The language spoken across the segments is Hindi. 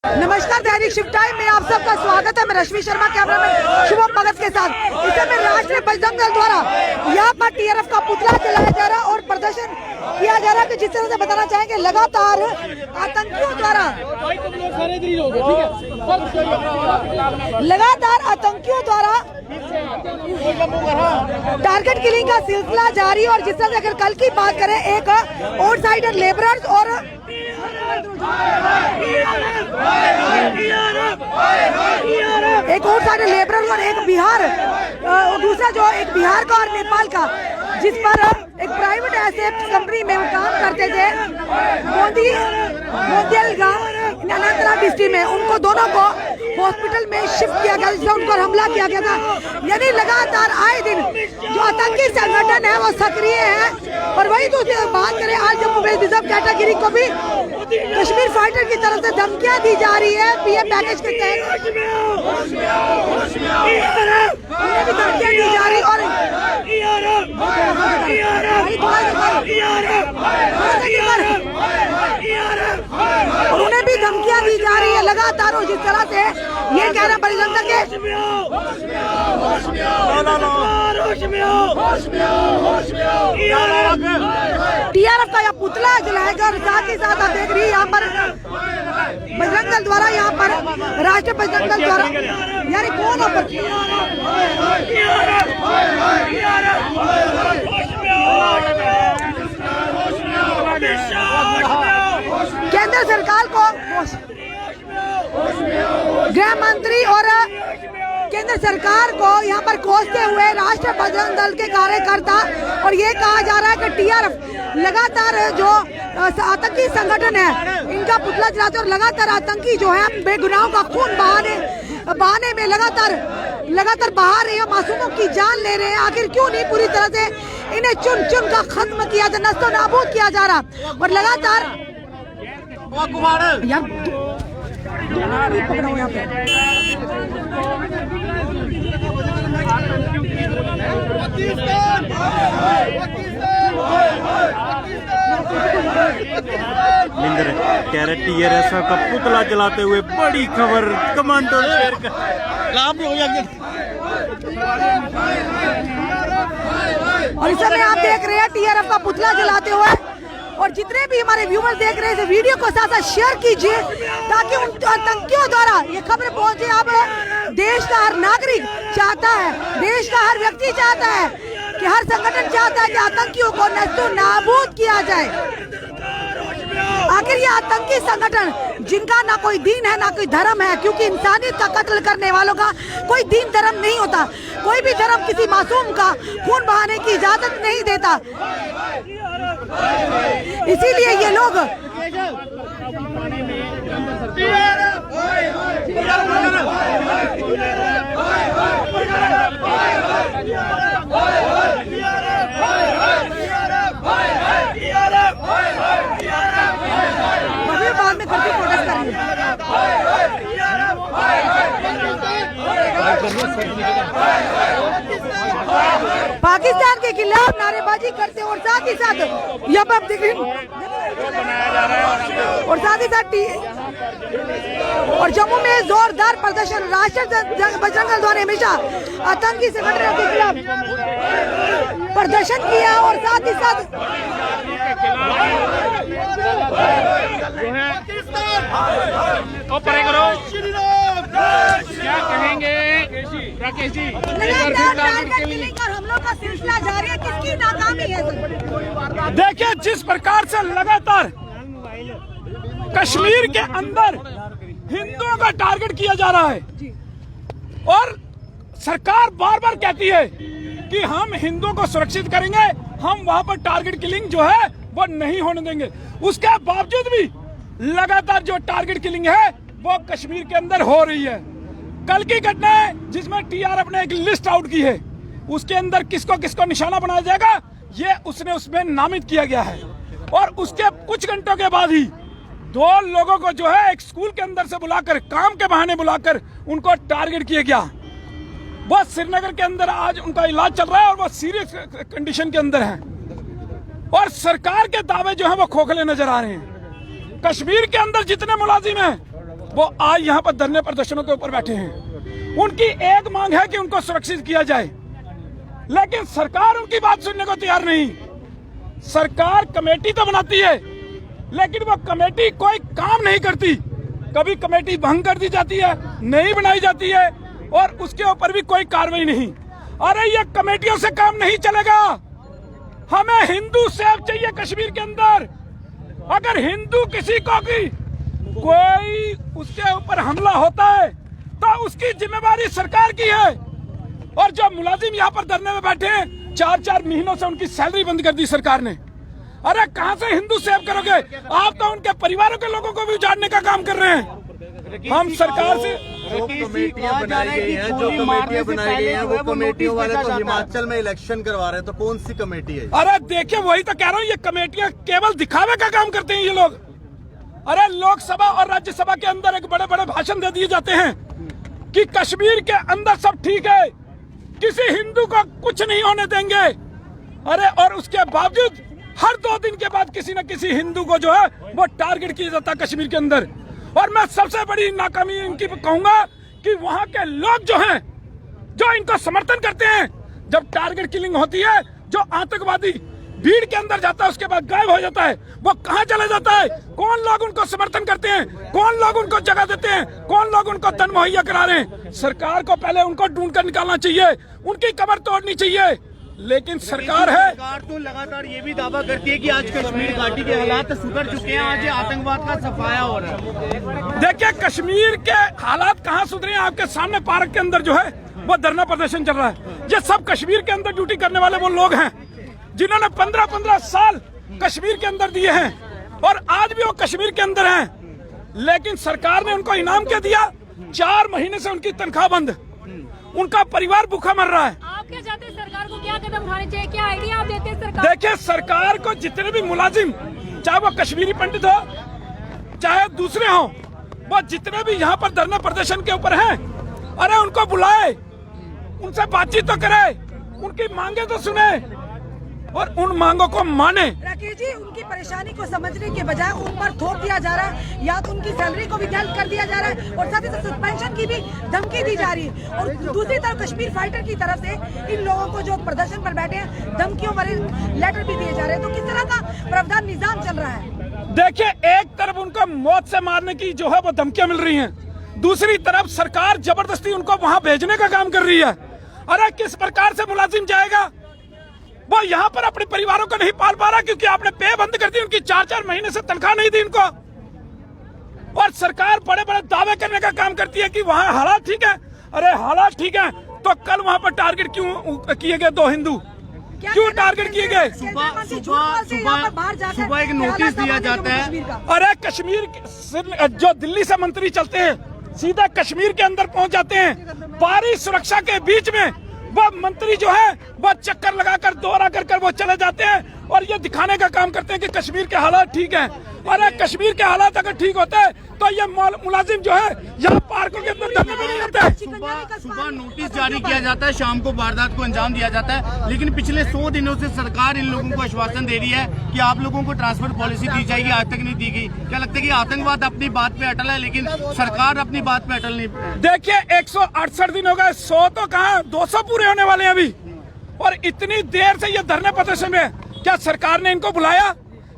नमस्कार, दैनिक शिफ्ट टाइम में आप सबका स्वागत है। मैं रश्मि शर्मा, कैमरामैन शुभम भगत के साथ। इस समय राष्ट्रीय बजरंग दल द्वारा यहाँ पर टीआरएफ का पुतला जलाया जा रहा है और प्रदर्शन किया जा रहा है कि जिस तरह से बताना चाहेंगे लगातार आतंकियों द्वारा टारगेट किलिंग का सिलसिला जारी। और जिस तरह से अगर कल की बात करें, एक आउटसाइडर लेबरर्स और एक बिहार और दूसरा जो एक बिहार का और नेपाल का, जिस पर एक प्राइवेट एसेट कंपनी में वो काम करते थे मोदियल गांव अनंतनाग डिस्ट्रिक्ट में, उनको दोनों को हॉस्पिटल में शिफ्ट किया गया, जिसमें उन पर हमला किया गया था। यानी लगातार आए दिन जो आतंकी संगठन है वो सक्रिय है। और वही दूसरी बात करें, आज जम्मू में रिजर्व कैटेगरी को भी कश्मीर फाइटर की तरफ से धमकियां दी जा रही है। पीएम पैकेज के तहत उन्हें भी धमकियां दी जा रही और उन्हें भी धमकियां दी जा रही है लगातार। और जिस तरह से ये कहना बजरंग दल के टीआरएफ का यह पुतला जलाएगा। और साथ ही साथ आप देख रही है यहाँ पर बजरंग दल द्वारा, यहाँ पर राष्ट्रीय बजरंग दल द्वारा, यानी कौन केंद्र सरकार को, गृह मंत्री और केंद्र सरकार को यहाँ पर कोसते हुए राष्ट्रीय बजरंग दल के कार्यकर्ता, और ये कहा जा रहा है कि टीआरएफ लगातार जो आतंकी संगठन है इनका पुतला जलाते और लगातार आतंकी जो है बेगुनाहों का खून बहाने में लगातार बहा रहे हैं, मासूमों की जान ले रहे हैं। आखिर क्यों नहीं पूरी तरह से इन्हें चुन चुन का खत्म किया जा, नस्तो नाबूद किया जा रहा। और लगातार कह रहे टीआरएस का पुतला जलाते हुए बड़ी खबर कमांडो शेर का लाभ हो गया। और इस समय आप देख रहे हैं टीआरएफ का पुतला जलाते हुए। और जितने भी हमारे व्यूअर्स देख रहे हैं इस वीडियो को साथ साथ शेयर कीजिए ताकि उन आतंकियों द्वारा ये खबर पहुंचे। अब देश का हर नागरिक चाहता है, देश का हर व्यक्ति चाहता है कि हर संगठन चाहता है कि आतंकियों को नष्टो नाबूद किया जाए। आखिर ये आतंकी संगठन जिनका ना कोई दीन है ना कोई धर्म है, क्योंकि इंसानियत का कत्ल करने वालों का कोई दीन धर्म नहीं होता। कोई भी धर्म किसी मासूम का खून बहाने की इजाजत नहीं देता। इसीलिए ये लोग बाद में करके प्रोटेस्ट करेंगे। पाकिस्तान के खिलाफ नारेबाजी करते और साथ ही साथ यहाँ पर देख और साथ ही साथ और जम्मू में जोरदार प्रदर्शन। राष्ट्रीय बजरंग दल द्वारा हमेशा आतंकी संगठनों के खिलाफ प्रदर्शन किया और साथ ही साथ क्या कहेंगे राकेश जी? हमलों का सिलसिला जारी है, किसकी नाकामी है? देखिए, जिस प्रकार से लगातार कश्मीर के अंदर हिंदुओं का टारगेट किया जा रहा है और सरकार बार बार कहती है कि हम हिंदुओं को सुरक्षित करेंगे, हम वहां पर टारगेट किलिंग जो है वो नहीं होने देंगे। उसके बावजूद भी लगातार जो टारगेट किलिंग है वो कश्मीर के अंदर हो रही है। कल की घटना है जिसमें टीआरएफ ने एक लिस्ट आउट की है, उसके अंदर किसको किसको निशाना बनाया जाएगा ये उसमें नामित किया गया है। और उसके कुछ घंटों के बाद ही 2 लोगों को जो है एक स्कूल के अंदर से बुलाकर, काम के बहाने बुलाकर उनको टारगेट किया गया। वो श्रीनगर के अंदर आज उनका इलाज चल रहा है और वो सीरियस कंडीशन के अंदर है। और सरकार के दावे जो है वो खोखले नजर आ रहे हैं। कश्मीर के अंदर जितने मुलाजिम हैं वो आज यहाँ पर धरने प्रदर्शनों के ऊपर बैठे हैं। उनकी एक मांग है कि उनको सुरक्षित किया जाए, लेकिन सरकार उनकी बात सुनने को तैयार नहीं। सरकार कमेटी तो बनाती है, लेकिन वो कमेटी कोई काम नहीं करती। कभी कमेटी भंग कर दी जाती है, नहीं बनाई जाती है, और उसके ऊपर भी कोई कार्रवाई नहीं। अरे ये कमेटियों से काम नहीं चलेगा। हमें हिंदू सेफ चाहिए कश्मीर के अंदर। अगर हिंदू किसी को भी कोई उसके ऊपर हमला होता है तो उसकी जिम्मेवारी सरकार की है। और जो मुलाजिम यहाँ पर धरने में बैठे हैं, 4-4 महीनों से उनकी सैलरी बंद कर दी सरकार ने। अरे कहाँ से हिंदू सेव करोगे आप? तो उनके परिवारों के लोगों को भी उजाड़ने का काम कर रहे हैं। हम सरकार से जो कमेटियां बनाई गई हैं, वो कमेटियों वाले तो हिमाचल में इलेक्शन करवा रहे हैं, तो कौन सी कमेटी है? अरे देखिए, वही तो कह रहा हूँ, ये कमेटियां केवल दिखावे का काम करते हैं ये लोग। अरे लोकसभा और राज्यसभा के अंदर एक बड़े बड़े भाषण दे दिए जाते हैं कि कश्मीर के अंदर सब ठीक है, किसी हिंदू को कुछ नहीं होने देंगे। अरे और उसके बावजूद हर 2 दिन के बाद किसी न किसी हिंदू को जो है वो टारगेट किया जाता है कश्मीर के अंदर। और मैं सबसे बड़ी नाकामी इनकी कहूंगा कि वहां के लोग जो हैं, जो इनको समर्थन करते हैं, जब टारगेट किलिंग होती है, जो आतंकवादी भीड़ के अंदर जाता है उसके बाद गायब हो जाता है, वो कहाँ चले जाता है? कौन लोग उनको समर्थन करते हैं? कौन लोग उनको जगह देते हैं? कौन लोग उनको धन मुहैया करा रहे हैं? सरकार को पहले उनको ढूंढ कर निकालना चाहिए, उनकी कमर तोड़नी चाहिए। लेकिन सरकार तो लगातार ये भी दावा करती है कि आज कश्मीर घाटी के हालात सुधर चुके हैं, आज आतंकवाद का सफाया हो रहा है। देखिए, कश्मीर के हालात कहाँ सुधरे हैं? आपके सामने पार्क के अंदर जो है वो धरना प्रदर्शन चल रहा है। ये सब कश्मीर के अंदर ड्यूटी करने वाले वो लोग हैं जिन्होंने 15-15 साल कश्मीर के अंदर दिए हैं, और आज भी वो कश्मीर के अंदर हैं। लेकिन सरकार ने उनको इनाम क्या दिया? 4 महीने से उनकी तनख्वाह बंद, उनका परिवार भूखा मर रहा है। आप क्या चाहते हैं? सरकार को क्या कदम उठाने चाहिए? क्या आइडिया आप देते हैं सरकार? देखिए, सरकार को जितने भी मुलाजिम, चाहे वो कश्मीरी पंडित हो चाहे दूसरे हो, वो जितने भी यहाँ पर धरना प्रदर्शन के ऊपर हैं, अरे उनको बुलाए, उनसे बातचीत तो करे, उनकी मांगे तो सुने और उन मांगों को माने। राकेश जी, उनकी परेशानी को समझने के बजाय उन पर थोप दिया जा रहा है, या तो उनकी सैलरी को भी कैंसिल कर दिया जा रहा है, और साथ ही साथ सस्पेंशन की भी धमकी दी जा रही है। और दूसरी तरफ कश्मीर फाइटर की तरफ से इन लोगों को जो प्रदर्शन पर बैठे हैं, धमकियों भरे लेटर भी दिए जा रहे हैं। तो किस तरह का प्रावधान निजाम चल रहा है? देखिए, एक तरफ उनको मौत से मारने की जो है वो धमकियां मिल रही हैं, दूसरी तरफ सरकार जबरदस्ती उनको वहां भेजने का काम कर रही है। अरे किस प्रकार से मुलाजिम जाएगा? वो यहाँ पर अपने परिवारों को नहीं पाल पा रहा क्योंकि आपने पे बंद कर दी, उनकी 4-4 महीने से तनख्वाह नहीं दी इनको। और सरकार बड़े बड़े दावे करने का काम करती है कि वहाँ हालात ठीक है। अरे हालात ठीक है तो कल वहाँ पर टारगेट क्यों किए गए 2 हिंदू? क्यों टारगेट किए गए? सुबह एक नोटिस दिया जाता है। अरे कश्मीर जो दिल्ली से मंत्री चलते हैं सीधा कश्मीर के अंदर पहुंच जाते हैं, भारी सुरक्षा के बीच में वो मंत्री जो है वो चक्कर लगाकर दोहरा कर वो चले जाते हैं और ये दिखाने का काम करते हैं कि कश्मीर के हालात ठीक हैं। अरे कश्मीर के हालात अगर ठीक होते हैं तो ये मुलाजिम जो है यहाँ पार्कों के अंदर धरने में नहीं रहते। सुबह नोटिस जारी किया जाता है, शाम को वारदात को अंजाम दिया जाता है, लेकिन पिछले 100 दिनों से सरकार इन लोगों को आश्वासन दे रही है कि आप लोगों को ट्रांसफर पॉलिसी दी जाएगी, आज तक नहीं दी गई। क्या लगता है कि आतंकवाद अपनी बात पे अटल है लेकिन सरकार अपनी बात पे अटल नहीं? देखिए 168 दिन हो गए, 100 तो कहाँ 200 पूरे होने वाले हैं अभी, और इतनी देर से ये धरने प्रदर्शन में। क्या सरकार ने इनको बुलाया?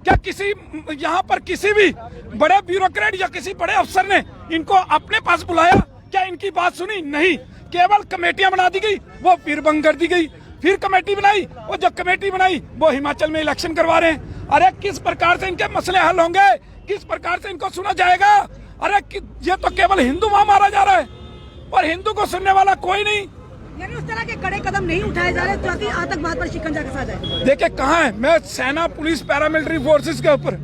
क्या किसी यहाँ पर किसी भी बड़े ब्यूरोक्रेट या किसी बड़े अफसर ने इनको अपने पास बुलाया? क्या इनकी बात सुनी? नहीं, केवल कमेटियां बना दी गई, वो फिर भंग कर दी गई, फिर कमेटी बनाई, वो जो कमेटी बनाई वो हिमाचल में इलेक्शन करवा रहे हैं। अरे किस प्रकार से इनके मसले हल होंगे? किस प्रकार से इनको सुना जाएगा? अरे ये तो केवल हिंदू वहां मारा जा रहा है और हिंदू को सुनने वाला कोई नहीं। यानी उस तरह के कड़े कदम नहीं उठाए जा रहे ताकि आतंकवाद पर शिकंजा कसा जाए। देखिए कहाँ है, मैं सेना पुलिस पैरामिलिट्री फोर्सेस के ऊपर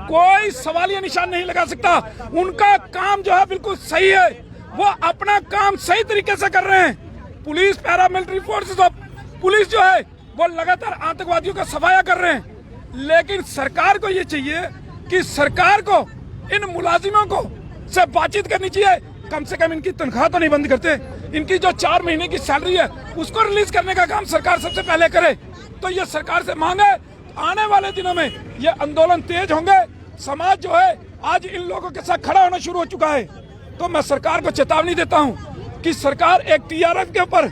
कोई सवालिया निशान नहीं लगा सकता। उनका काम जो है बिल्कुल सही है, वो अपना काम सही तरीके से कर रहे हैं। पुलिस पैरामिलिट्री फोर्सेस और पुलिस जो है वो लगातार आतंकवादियों का सफाया कर रहे हैं। लेकिन सरकार को ये चाहिए कि सरकार को इन मुलाजिमों को से बातचीत करनी चाहिए, कम से कम इनकी तनख्वाह तो नहीं बंद करते, इनकी जो 4 महीने की सैलरी है उसको रिलीज करने का काम सरकार सबसे पहले करे। तो ये सरकार से मांग है, आने वाले दिनों में ये आंदोलन तेज होंगे। समाज जो है आज इन लोगों के साथ खड़ा होना शुरू हो चुका है। तो मैं सरकार को चेतावनी देता हूं कि सरकार एक टीआरएफ के ऊपर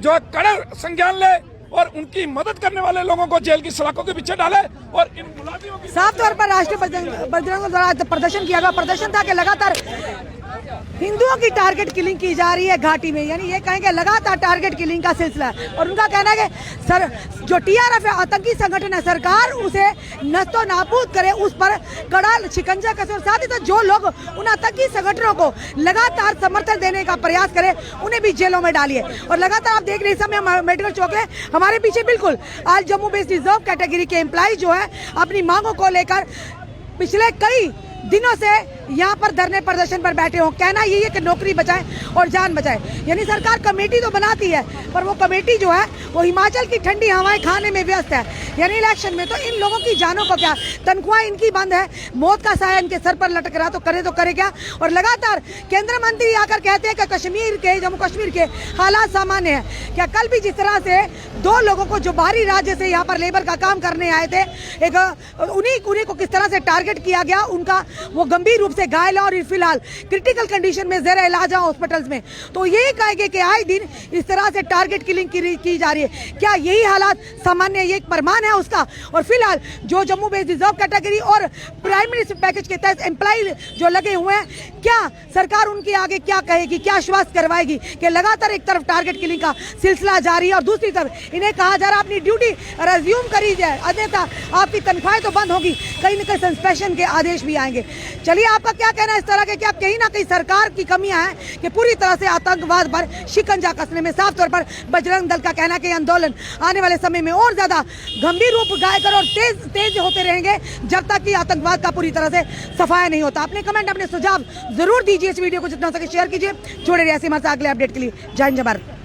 जो है कड़े संज्ञान ले और उनकी मदद करने वाले लोगों को जेल की सलाखों के पीछे डाले और इन मुलाजिमों की साफ तौर पर राष्ट्रीय बजरंग दल द्वारा प्रदर्शन किया गया। प्रदर्शन था कि लगातार हिंदुओं की टारगेट किलिंग की जा रही है घाटी में, यानी ये कहेंगे लगातार टारगेट किलिंग का सिलसिला है। और उनका कहना है कि सर जो टीआरएफ है आतंकी संगठन है, सरकार उसे नस्तो नाबूद करे, उस पर कड़ा शिकंजा कसे और साथ ही साथ जो लोग उन आतंकी संगठनों को लगातार समर्थन देने का प्रयास करे उन्हें भी जेलों में डालिए। और लगातार आप देख रहे हैं समय मेडिकल चौक है हमारे पीछे, बिल्कुल आज जम्मू बेस्ड रिजर्व कैटेगरी के एम्प्लॉय जो है अपनी मांगों को लेकर पिछले कई दिनों से यहाँ पर धरने प्रदर्शन पर बैठे हो। कहना यही है कि नौकरी बचाए और जान बचाए, यानी सरकार कमेटी तो बनाती है पर वो कमेटी जो है वो हिमाचल की ठंडी हवाएं खाने में व्यस्त है। यानी इलेक्शन में तो इन लोगों की जानों को क्या, तनख्वाह इनकी बंद है, मौत का साया इनके सर पर लटक रहा, तो करे क्या। और लगातार केंद्रीय मंत्री आकर कहते हैं कि कश्मीर के, जम्मू कश्मीर के हालात सामान्य है। क्या कल भी जिस तरह से 2 लोगों को जो बाहरी राज्य से यहाँ पर लेबर का काम करने आए थे, एक उन्हीं को किस तरह से टारगेट किया गया, उनका वो गंभीर रूप से घायल है और फिलहाल क्रिटिकल कंडीशन में ज़ेर इलाज है हॉस्पिटल्स में। तो यही कहेंगे कि आए दिन इस तरह से टारगेट किलिंग की जा रही है। क्या यही हालात सामान्य, ये एक प्रमाण है उसका। और फिलहाल जो जम्मू बेस्ड रिजर्व कैटेगरी और प्राइम मिनिस्टर पैकेज के तहत एम्प्लॉय जो लगे हुए हैं, क्या सरकार उनके आगे क्या कहेगी, क्या आश्वस्त करवाएगी कि लगातार एक तरफ टारगेट किलिंग का सिलसिला जारी है और दूसरी तरफ इन्हें कहा जा रहा है अपनी ड्यूटी रेज्यूम करी जाए, अन्यथा आपकी तनख्वाहें तो बंद होगी, कहीं न कहीं सस्पेंशन के आदेश भी आएंगे। चलिए आपका क्या कहना है इस तरह के, क्या कहीं ना कहीं सरकार की कमियां हैं कि पूरी तरह से आतंकवाद पर शिकंजा कसने में। साफ तौर पर बजरंग दल का कहना है कि आंदोलन आने वाले समय में और ज्यादा गंभीर रूप गायकर और तेज होते रहेंगे जब तक कि आतंकवाद का पूरी तरह से सफाया नहीं होता। अपने कमेंट, अपने सुझाव जरूर दीजिए, इस वीडियो को जितना हो सके शेयर कीजिए। जुड़े रहिए हमारे साथ अगले अपडेट के लिए। जय हिंद, जय भारत।